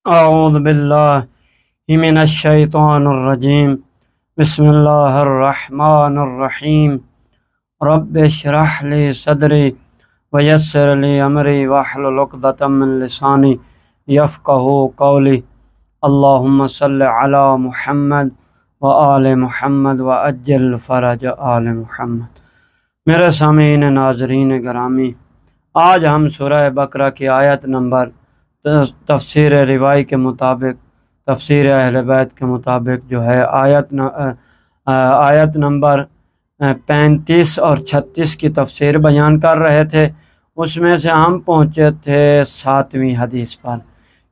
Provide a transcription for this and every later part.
اعوذ باللہ من الشیطان الرجیم بسم اللہ الرحمن الرحیم رب اشرح لی صدری ویسر لی امری واحلل عقدۃ من لسانی یفقہوا قولی اللہم صلی علی محمد وآل محمد وعجل فرج آل محمد۔ میرے سامعین ناظرین گرامی، آج ہم سورہ بقرہ کی آیت نمبر تفسیر روای کے مطابق، تفسیر اہل بیت کے مطابق جو ہے آیت نمبر 35 اور 36 کی تفسیر بیان کر رہے تھے۔ اس میں سے ہم پہنچے تھے 7ویں حدیث پر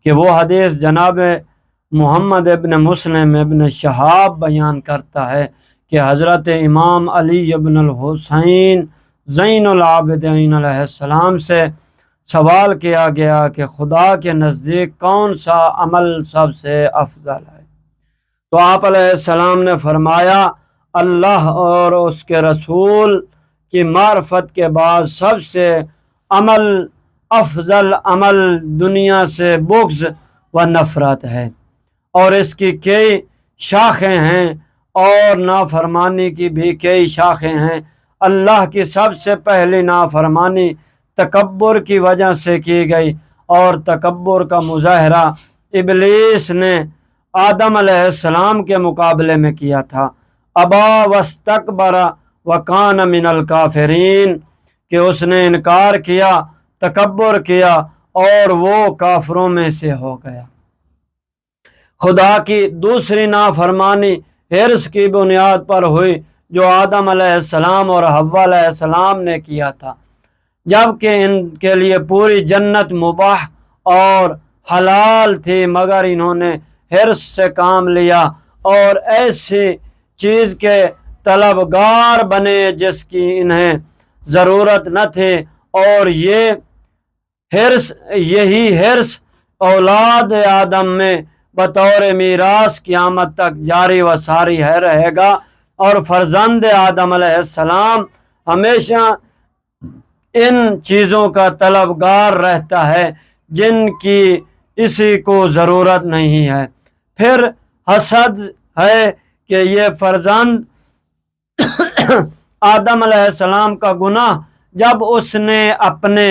کہ وہ حدیث جناب محمد ابن مسلم ابن شہاب بیان کرتا ہے کہ حضرت امام علی ابن الحسین زین العابدین علیہ السلام سے سوال کیا گیا کہ خدا کے نزدیک کون سا عمل سب سے افضل ہے؟ تو آپ علیہ السلام نے فرمایا، اللہ اور اس کے رسول کی معرفت کے بعد سب سے افضل عمل دنیا سے بغض و نفرت ہے، اور اس کی کئی شاخیں ہیں اور نافرمانی کی بھی کئی شاخیں ہیں۔ اللہ کی سب سے پہلی نافرمانی تکبر کی وجہ سے کی گئی، اور تکبر کا مظاہرہ ابلیس نے آدم علیہ السلام کے مقابلے میں کیا تھا۔ ابا واستکبر وکان من الکافرین، کہ اس نے انکار کیا، تکبر کیا اور وہ کافروں میں سے ہو گیا۔ خدا کی دوسری نافرمانی حرص کی بنیاد پر ہوئی، جو آدم علیہ السلام اور حوا علیہ السلام نے کیا تھا، جبکہ ان کے لیے پوری جنت مباح اور حلال تھی، مگر انہوں نے حرص سے کام لیا اور ایسی چیز کے طلبگار بنے جس کی انہیں ضرورت نہ تھی، اور یہی حرص اولاد آدم میں بطور میراث قیامت تک جاری و ساری ہے رہے گا، اور فرزند آدم علیہ السلام ہمیشہ ان چیزوں کا طلبگار رہتا ہے جن کی اسی کو ضرورت نہیں ہے۔ پھر حسد ہے کہ یہ فرزند آدم علیہ السلام کا گناہ، جب اس نے اپنے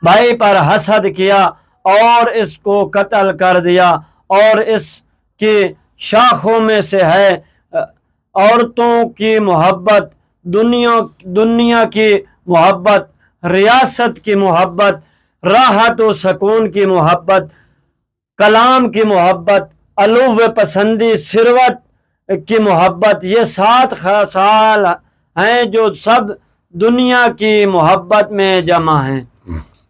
بھائی پر حسد کیا اور اس کو قتل کر دیا، اور اس کی شاخوں میں سے ہے عورتوں کی محبت، دنیا کی محبت، ریاست کی محبت، راحت و سکون کی محبت، کلام کی محبت، علو پسندی، ثروت کی محبت۔ یہ 7 خصال ہیں جو سب دنیا کی محبت میں جمع ہیں،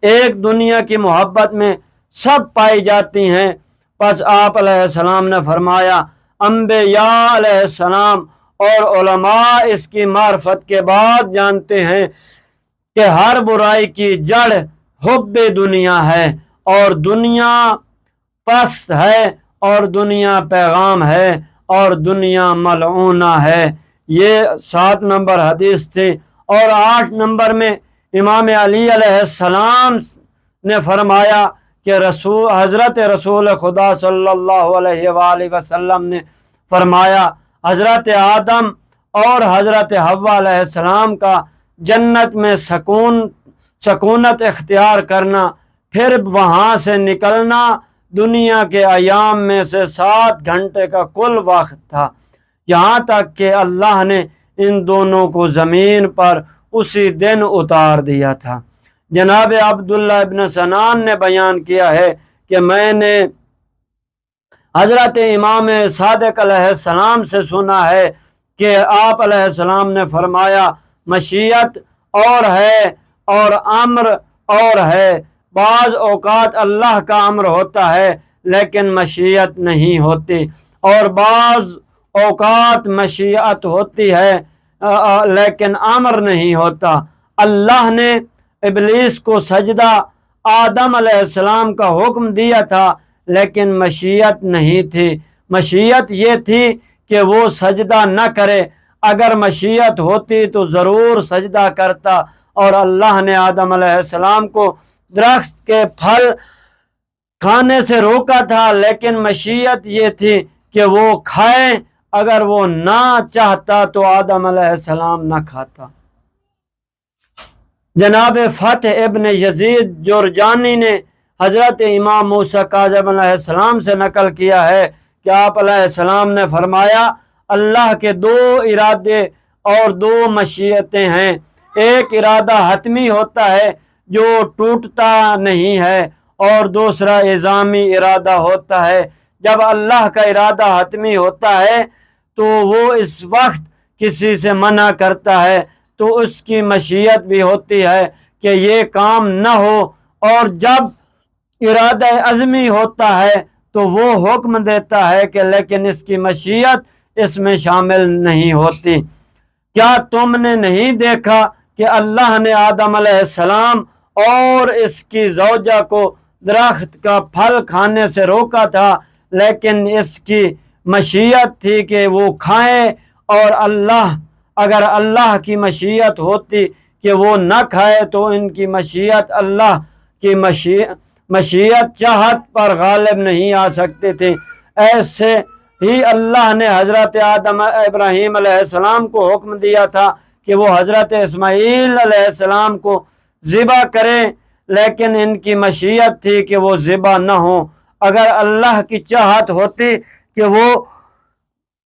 ایک دنیا کی محبت میں سب پائی جاتی ہیں۔ پس آپ علیہ السلام نے فرمایا، انبیاء علیہ السلام اور علماء اس کی معرفت کے بعد جانتے ہیں کہ ہر برائی کی جڑ حب دنیا ہے، اور دنیا پست ہے، اور دنیا پیغام ہے، اور دنیا ملعونہ ہے۔ یہ 7 نمبر حدیث تھی۔ اور 8 نمبر میں امام علی علیہ السلام نے فرمایا کہ حضرت رسول خدا صلی اللہ علیہ وآلہ وسلم نے فرمایا، حضرت آدم اور حضرت حوا علیہ السلام کا جنت میں سکونت اختیار کرنا، پھر وہاں سے نکلنا دنیا کے ایام میں سے 7 گھنٹے کا کل وقت تھا، یہاں تک کہ اللہ نے ان دونوں کو زمین پر اسی دن اتار دیا تھا۔ جناب عبداللہ ابن سنان نے بیان کیا ہے کہ میں نے حضرت امام صادق علیہ السلام سے سنا ہے کہ آپ علیہ السلام نے فرمایا، مشیت اور ہے اور امر اور ہے۔ بعض اوقات اللہ کا امر ہوتا ہے لیکن مشیت نہیں ہوتی، اور بعض اوقات مشیت ہوتی ہے لیکن امر نہیں ہوتا۔ اللہ نے ابلیس کو سجدہ آدم علیہ السلام کا حکم دیا تھا، لیکن مشیت نہیں تھی۔ مشیت یہ تھی کہ وہ سجدہ نہ کرے، اگر مشیت ہوتی تو ضرور سجدہ کرتا، اور اللہ نے آدم علیہ السلام کو درخت کے پھل کھانے سے روکا تھا، لیکن مشیت یہ تھی کہ وہ کھائے، اگر وہ نہ چاہتا تو آدم علیہ السلام نہ کھاتا۔ جناب فتح ابن یزید جرجانی نے حضرت امام موسیٰ کاظم علیہ السلام سے نقل کیا ہے کہ آپ علیہ السلام نے فرمایا، اللہ کے دو ارادے اور دو مشیتیں ہیں، ایک ارادہ حتمی ہوتا ہے جو ٹوٹتا نہیں ہے، اور دوسرا الزامی ارادہ ہوتا ہے۔ جب اللہ کا ارادہ حتمی ہوتا ہے تو وہ اس وقت کسی سے منع کرتا ہے تو اس کی مشیت بھی ہوتی ہے کہ یہ کام نہ ہو، اور جب ارادہ عزمی ہوتا ہے تو وہ حکم دیتا ہے کہ لیکن اس کی مشیت اس میں شامل نہیں ہوتی۔ کیا تم نے نہیں دیکھا کہ اللہ نے آدم علیہ السلام اور اس کی زوجہ کو درخت کا پھل کھانے سے روکا تھا، لیکن اس کی مشیت تھی کہ وہ کھائیں، اور اگر اللہ کی مشیت ہوتی کہ وہ نہ کھائے تو ان کی مشیت اللہ کی مشیت چاہت پر غالب نہیں آ سکتے تھے۔ ایسے ہی اللہ نے حضرت آدم ابراہیم علیہ السلام کو حکم دیا تھا کہ وہ حضرت اسماعیل علیہ السلام کو ذبح کریں، لیکن ان کی مشیت تھی کہ وہ ذبح نہ ہوں۔ اگر اللہ کی چاہت ہوتی کہ وہ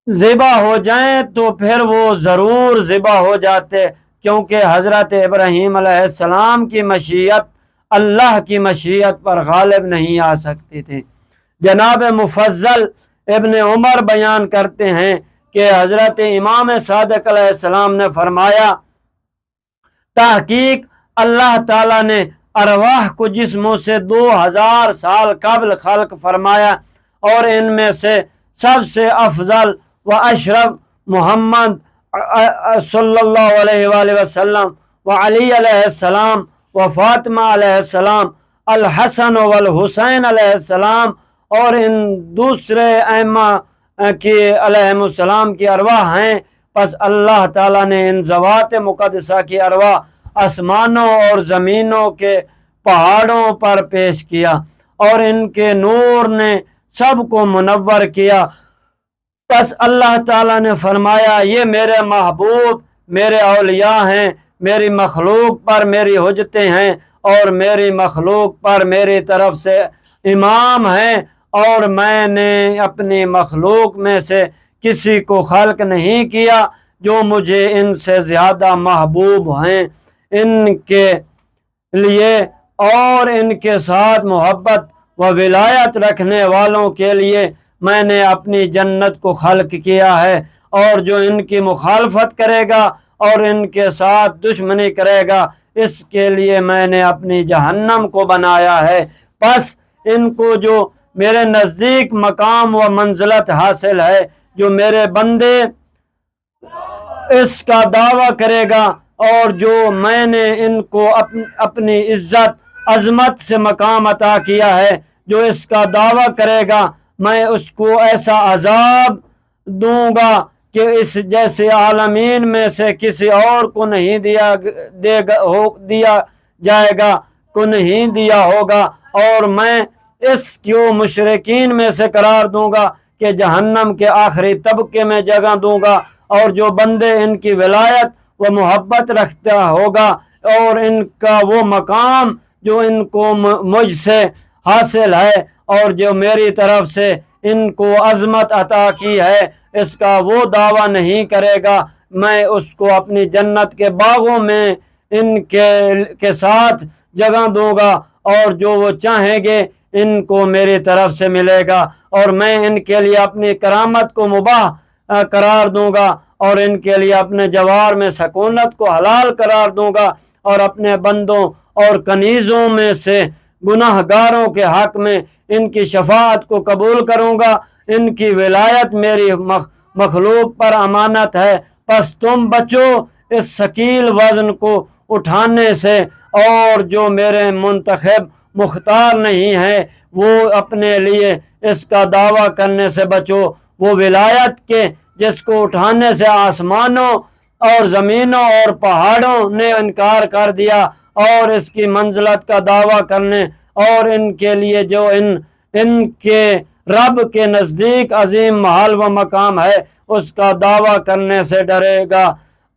ذبح ہو جائیں تو پھر وہ ضرور ذبح ہو جاتے، کیونکہ حضرت ابراہیم علیہ السلام کی مشیت اللہ کی مشیت پر غالب نہیں آ سکتی تھی۔ جناب مفضل ابن عمر بیان کرتے ہیں کہ حضرت امام صادق علیہ السلام نے فرمایا، تحقیق اللہ تعالیٰ نے ارواح کو جسموں سے 2000 سال قبل خلق فرمایا، اور ان میں سے سب سے افضل و اشرف محمد صلی اللہ علیہ وآلہ وسلم و علی علیہ السلام و فاطمہ علیہ السلام، الحسن والحسین علیہ السلام، اور ان دوسرے ائمہ کی علیہم السلام کی ارواح ہیں۔ پس اللہ تعالیٰ نے ان ذوات مقدسہ کی ارواح آسمانوں اور زمینوں کے پہاڑوں پر پیش کیا، اور ان کے نور نے سب کو منور کیا۔ پس اللہ تعالیٰ نے فرمایا، یہ میرے محبوب میرے اولیاء ہیں، میری مخلوق پر میری حجتیں ہیں، اور میری مخلوق پر میری طرف سے امام ہیں، اور میں نے اپنی مخلوق میں سے کسی کو خلق نہیں کیا جو مجھے ان سے زیادہ محبوب ہیں۔ ان کے لیے اور ان کے ساتھ محبت و ولایت رکھنے والوں کے لیے میں نے اپنی جنت کو خلق کیا ہے، اور جو ان کی مخالفت کرے گا اور ان کے ساتھ دشمنی کرے گا، اس کے لیے میں نے اپنی جہنم کو بنایا ہے۔ پس ان کو جو میرے نزدیک مقام و منزلت حاصل ہے، جو میرے بندے اس کا دعویٰ کرے گا، اور جو میں نے ان کو اپنی عزت عظمت سے مقام عطا کیا ہے، جو اس کا دعویٰ کرے گا، میں اس کو ایسا عذاب دوں گا کہ اس جیسے عالمین میں سے کسی اور کو نہیں دیا ہوگا، اور میں اس کو مشرکین میں سے قرار دوں گا کہ جہنم کے آخری طبقے میں جگہ دوں گا، اور جو بندے ان کی ولایت و محبت رکھتا ہوگا اور ان کا وہ مقام جو ان کو مجھ سے حاصل ہے، اور جو میری طرف سے ان کو عظمت عطا کی ہے، اس کا وہ دعویٰ نہیں کرے گا، میں اس کو اپنی جنت کے باغوں میں ان کے ساتھ جگہ دوں گا، اور جو وہ چاہیں گے ان کو میری طرف سے ملے گا، اور میں ان کے لیے اپنی کرامت کو مباح قرار دوں گا، اور ان کے لیے اپنے جوار میں سکونت کو حلال قرار دوں گا، اور اپنے بندوں اور کنیزوں میں سے گناہ گاروں کے حق میں ان کی شفاعت کو قبول کروں گا۔ ان کی ولایت میری مخلوق پر امانت ہے، پس تم بچو اس ثقیل وزن کو اٹھانے سے، اور جو میرے منتخب مختار نہیں ہے وہ اپنے لیے اس کا دعویٰ کرنے سے بچو۔ وہ ولایت کے جس کو اٹھانے سے آسمانوں اور زمینوں اور پہاڑوں نے انکار کر دیا، اور اس کی منزلت کا دعویٰ کرنے اور ان کے لیے جو ان کے رب کے نزدیک عظیم محل و مقام ہے اس کا دعویٰ کرنے سے ڈرے گا۔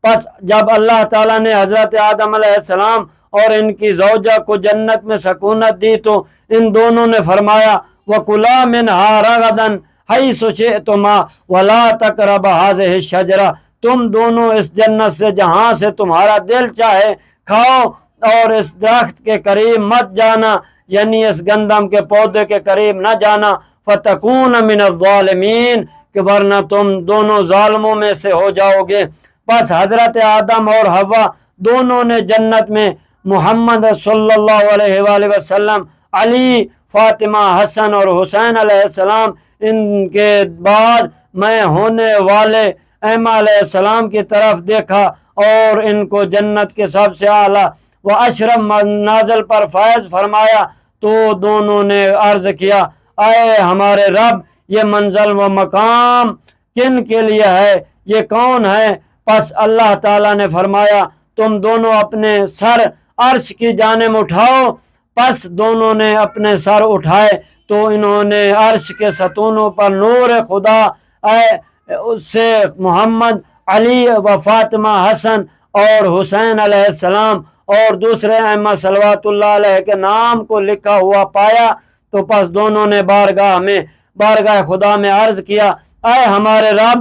پس جب اللہ تعالیٰ نے حضرت آدم علیہ السلام اور ان کی زوجہ کو جنت میں سکونت دی تو ان دونوں نے فرمایا وَكُلَا مِنْهَا رَغَدًا حَيْثُ شِئْتُمَا وَلَا تَقْرَبَا هَٰذِهِ الشَّجَرَةَ، تم دونوں اس جنت سے جہاں سے تمہارا دل چاہے کھاؤ اور اس درخت کے قریب مت جانا، یعنی اس گندم کے پودے کے قریب نہ جانا، فَتَكُونَ مِنَ الظَّالِمِينَ، کہ ورنہ تم دونوں ظالموں میں سے ہو جاؤ گے۔ بس حضرت آدم اور حوا دونوں نے جنت میں محمد صلی اللہ علیہ وآلہ وسلم، علی، فاطمہ، حسن اور حسین علیہ السلام، ان کے بعد میں ہونے والے ایمہ علیہ السلام کی طرف دیکھا اور ان کو جنت کے سب سے اعلیٰ و اشرف منازل پر فائز فرمایا تو دونوں نے عرض کیا اے ہمارے رب، یہ منزل و مقام کن کے لیے ہے، یہ کون ہے؟ پس اللہ تعالیٰ نے فرمایا تم دونوں اپنے سر عرش کی جانب اٹھاؤ۔ پس دونوں نے اپنے سر اٹھائے تو انہوں نے عرش کے ستونوں پر نور خدا سے محمد، علی و فاطمہ، حسن اور حسین علیہ السلام اور دوسرے ائمہ صلوات اللہ علیہ کے نام کو لکھا ہوا پایا تو پس دونوں نے بارگاہ خدا میں عرض کیا اے ہمارے رب،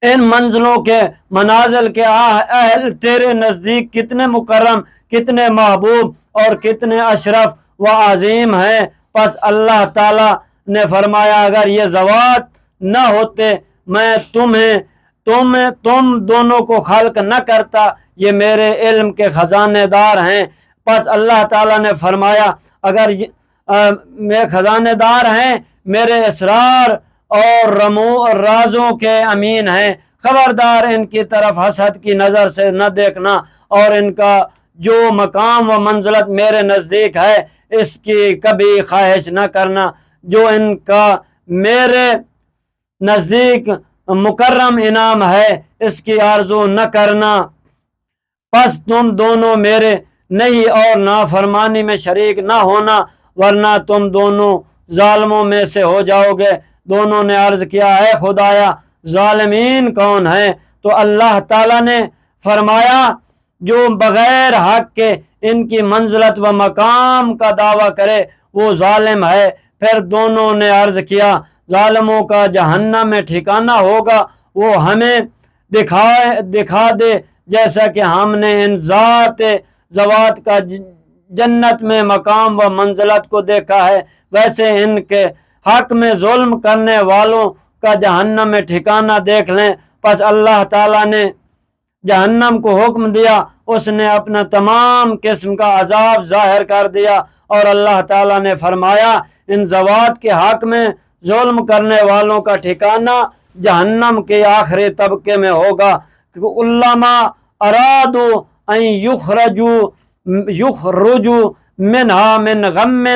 ان منزلوں کے منازل کے اہل تیرے نزدیک کتنے مکرم، کتنے محبوب اور کتنے اشرف و عظیم ہیں۔ پس اللہ تعالیٰ نے فرمایا اگر یہ ذوات نہ ہوتے میں تم دونوں کو خلق نہ کرتا، یہ میرے علم کے خزانے دار ہیں۔ پس اللہ تعالیٰ نے فرمایا اگر میں خزانے دار ہیں، میرے اسرار اور رازوں کے امین ہیں، خبردار ان کی طرف حسد کی نظر سے نہ دیکھنا اور ان کا جو مقام و منزلت میرے نزدیک ہے اس کی کبھی خواہش نہ کرنا، جو ان کا میرے نزدیک مکرم انعام ہے اس کی آرزو نہ کرنا۔ پس تم دونوں میرے نہیں اور نافرمانی میں شریک نہ ہونا ورنہ تم دونوں ظالموں میں سے ہو جاؤ گے۔ دونوں نے عرض کیا اے خدایا ظالمین کون ہیں؟ تو اللہ تعالیٰ نے فرمایا جو بغیر حق کے ان کی منزلت و مقام کا دعویٰ کرے وہ ظالم ہے۔ پھر دونوں نے عرض کیا ظالموں کا جہنم میں ٹھکانہ ہوگا، وہ ہمیں دکھا دے جیسا کہ ہم نے ان زوات کا جنت میں مقام و منزلت کو دیکھا ہے، ویسے ان کے حق میں ظلم کرنے والوں کا جہنم میں ٹھکانہ دیکھ لیں۔ پس اللہ تعالیٰ نے جہنم کو حکم دیا، اس نے اپنا تمام قسم کا عذاب ظاہر کر دیا اور اللہ تعالیٰ نے فرمایا ان زوات کے حق میں ظلم کرنے والوں کا ٹھکانہ جہنم کے آخری طبقے میں ہوگا۔ علما ارادو ان یخرجوا منہا من غم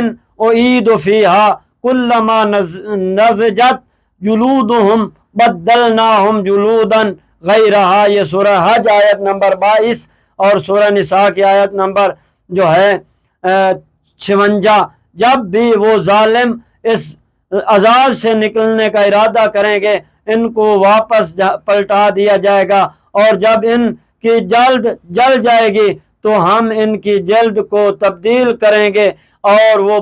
اعیدوا فیہا کلما نضجت جلودہم بدلناہم جلودا غیرہا۔ یہ سورہ حج آیت نمبر 22 اور سورہ نساء کی آیت نمبر جو ہے 56۔ جب بھی وہ ظالم اس عذاب سے نکلنے کا ارادہ کریں گے ان کو واپس پلٹا دیا جائے گا اور جب ان کی جلد جل جائے گی تو ہم ان کی جلد کو تبدیل کریں گے اور وہ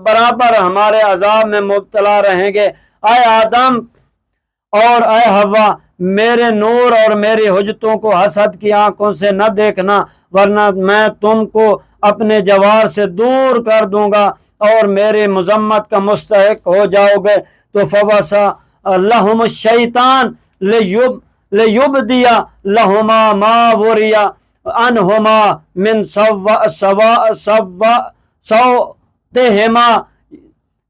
برابر ہمارے عذاب میں مبتلا رہیں گے۔ اے آدم اور اے حوا، میرے نور اور میری حجتوں کو حسد کی آنکھوں سے نہ دیکھنا ورنہ میں تم کو اپنے جوار سے دور کر دوں گا اور میری مذمت کا مستحق ہو جاؤ گے۔ تو فوسا لہم الشیطان لیبدی لہما ما وریا عنہما من سوءتہما،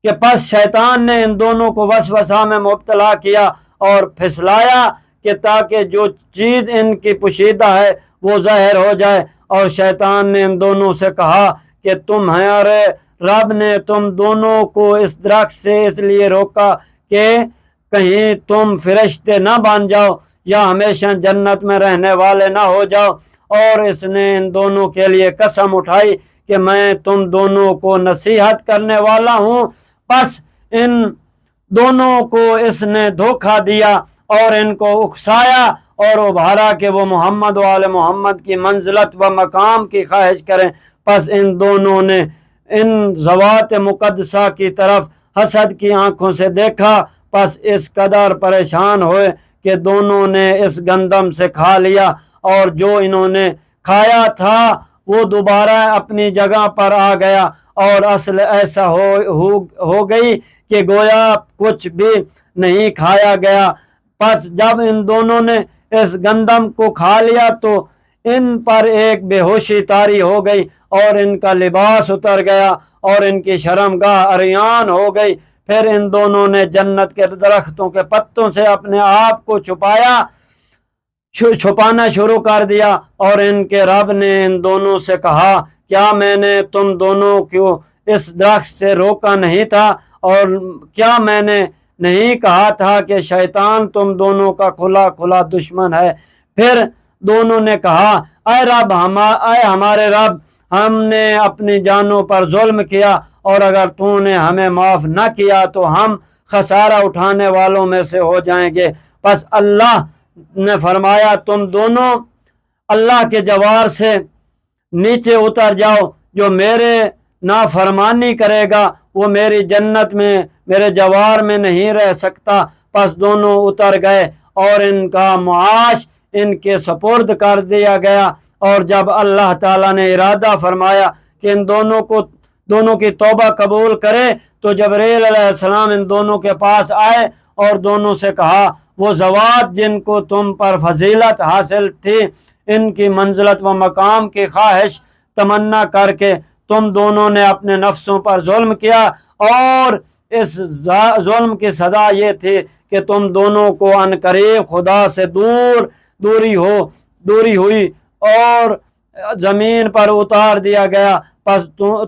کہ پس شیطان نے ان دونوں کو وسوسہ میں مبتلا کیا اور پھسلایا کہ تاکہ جو چیز ان کی پوشیدہ ہے وہ ظاہر ہو جائے، اور شیطان نے ان دونوں سے کہا کہ تمہارے رب نے تم دونوں کو اس درخت سے اس لیے روکا کہ کہیں تم فرشتے نہ بن جاؤ یا ہمیشہ جنت میں رہنے والے نہ ہو جاؤ، اور اس نے ان دونوں کے لیے قسم اٹھائی کہ میں تم دونوں کو نصیحت کرنے والا ہوں۔ بس ان دونوں کو اس نے دھوکہ دیا اور ان کو اکسایا اور ابھارا کہ وہ محمد و آل محمد کی منزلت و مقام کی خواہش کریں۔ پس ان دونوں نے ان ذوات مقدسہ کی طرف حسد کی آنکھوں سے دیکھا، پس اس قدر پریشان ہوئے کہ دونوں نے اس گندم سے کھا لیا، اور جو انہوں نے کھایا تھا وہ دوبارہ اپنی جگہ پر آ گیا، اور اصل ایسا ہو گئی کہ گویا کچھ بھی نہیں کھایا گیا۔ پس جب ان دونوں نے اس گندم کو کھا لیا تو ان پر ایک بے ہوشی طاری ہو گئی، اور ان کا لباس اتر گیا، اور ان کی شرمگاہ عریان ہو گئی۔ پھر ان دونوں نے جنت کے درختوں کے پتوں سے اپنے آپ کو چھپانا شروع کر دیا، اور ان کے رب نے ان دونوں سے کہا، کیا میں نے تم دونوں کو اس درخت سے روکا نہیں تھا؟ اور کیا میں نے نہیں کہا تھا کہ شیطان تم دونوں کا کھلا کھلا دشمن ہے؟ پھر دونوں نے کہا، اے ہمارے رب، ہم نے اپنی جانوں پر ظلم کیا، اور اگر تو نے ہمیں معاف نہ کیا تو ہم خسارہ اٹھانے والوں میں سے ہو جائیں گے۔ پس اللہ نے فرمایا، تم دونوں اللہ کے جوار سے نیچے اتر جاؤ، جو میرے نافرمانی کرے گا وہ میری جنت میں میرے جوار میں نہیں رہ سکتا۔ پس دونوں اتر گئے اور ان کا معاش ان کے سپرد کر دیا گیا۔ اور جب اللہ تعالیٰ نے ارادہ فرمایا کہ ان دونوں کی توبہ قبول کرے تو جبرائیل علیہ السلام ان دونوں کے پاس آئے اور دونوں سے کہا، وہ ذوات جن کو تم پر فضیلت حاصل تھی، ان کی منزلت و مقام کی خواہش تمنا کر کے تم دونوں نے اپنے نفسوں پر ظلم کیا، اور اس ظلم کی سزا یہ تھی کہ تم دونوں کو عنقریب خدا سے دوری ہوئی اور زمین پر اتار دیا گیا۔ پس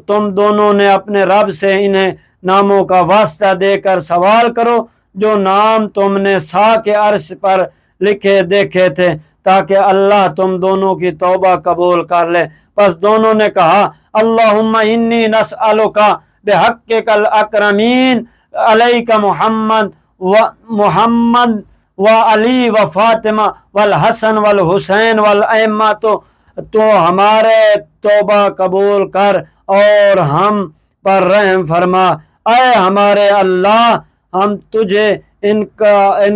تم دونوں نے اپنے رب سے انہیں ناموں کا واسطہ دے کر سوال کرو جو نام تم نے سا کے عرش پر لکھے دیکھے تھے، تاکہ اللہ تم دونوں کی توبہ قبول کر لے۔ پس دونوں نے کہا، اللہم انی نسألک بحقک الاکرمین علیک محمد و علی و فاطمہ والحسن والحسین والائمہ، تو ہمارے توبہ قبول کر اور ہم پر رحم فرما۔ اے ہمارے اللہ، ہم تجھے ان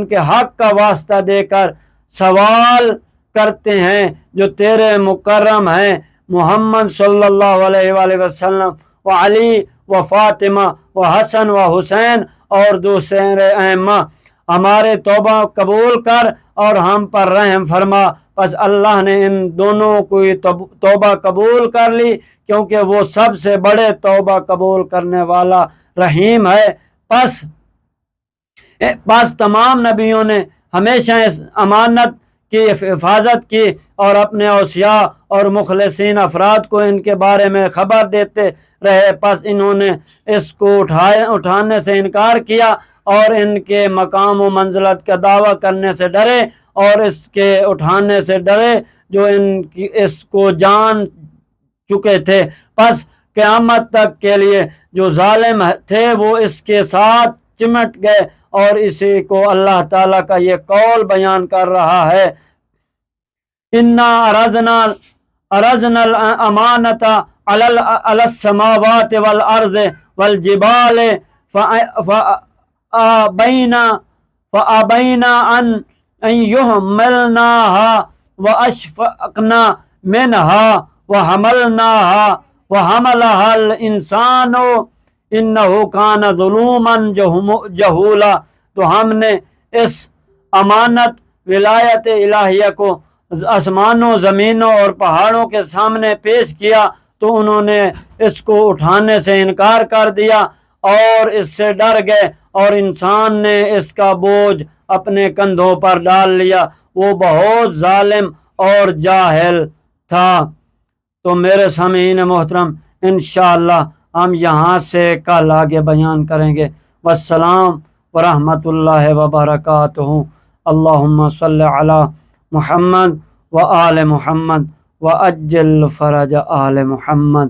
کے حق کا واسطہ دے کر سوال کرتے ہیں جو تیرے مکرم ہیں، محمد صلی اللہ علیہ وآلہ وسلم و علی و فاطمہ و حسن و حسین اور دوسرے ائمہ، ہمارے توبہ قبول کر اور ہم پر رحم فرما۔ پس اللہ نے ان دونوں کی توبہ قبول کر لی، کیونکہ وہ سب سے بڑے توبہ قبول کرنے والا رحیم ہے۔ پس تمام نبیوں نے ہمیشہ اس امانت کی حفاظت کی اور اپنے اوصیاء اور مخلصین افراد کو ان کے بارے میں خبر دیتے رہے۔ پس انہوں نے اس کو اٹھانے سے انکار کیا اور ان کے مقام و منزلت کا دعویٰ کرنے سے ڈرے اور اس کے اٹھانے سے ڈرے جو اس کو جان چکے تھے۔ پس قیامت تک کے لیے جو ظالم تھے وہ اس کے ساتھ چمٹ گئے، اور اسی کو اللہ تعالیٰ کا یہ قول بیان کر رہا ہے، اِنَّا عَرَضْنَا الْأَمَانَةَ عَلَى السَّمَاوَاتِ وَالْأَرْضِ وَالْجِبَالِ فَأَبَيْنَا أَن يُحْمِلْنَاهَا وَأَشْفَقْنَا مِنْهَا وَحَمَلَهَا الْإِنسَانُ إِنَّهُ كَانَ ظُلُومًا جَهُولًا۔ تو ہم نے اس امانت ولایت الہیہ کو آسمانوں، زمینوں اور پہاڑوں کے سامنے پیش کیا تو انہوں نے اس کو اٹھانے سے انکار کر دیا اور اس سے ڈر گئے، اور انسان نے اس کا بوجھ اپنے کندھوں پر ڈال لیا، وہ بہت ظالم اور جاہل تھا۔ تو میرے سامعین محترم، انشاءاللہ ہم یہاں سے کل آگے بیان کریں گے۔ والسلام ورحمۃ اللہ وبرکاتہ۔ اللہم صلی علی محمد و آل محمد و عجل فرج آل محمد۔